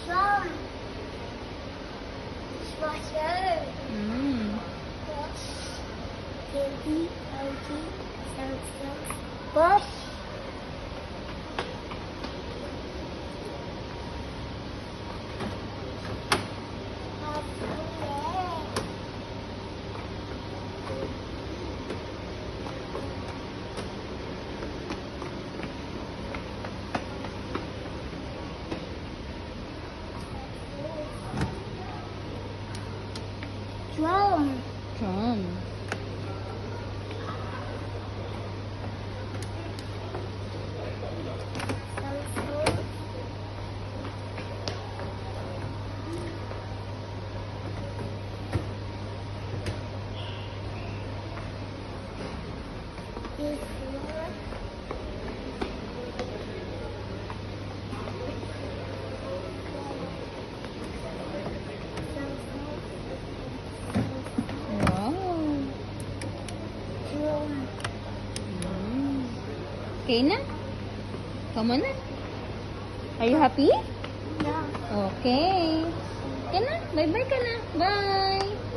Drum. Dishwasher. Wash. TV. LG. Samsung. Bush. Drum. Drum. Samsung. Wow. Drum. Okay na? Come on na. Are you happy? Yeah. Okay. Okay na. Bye-bye ka na. Bye.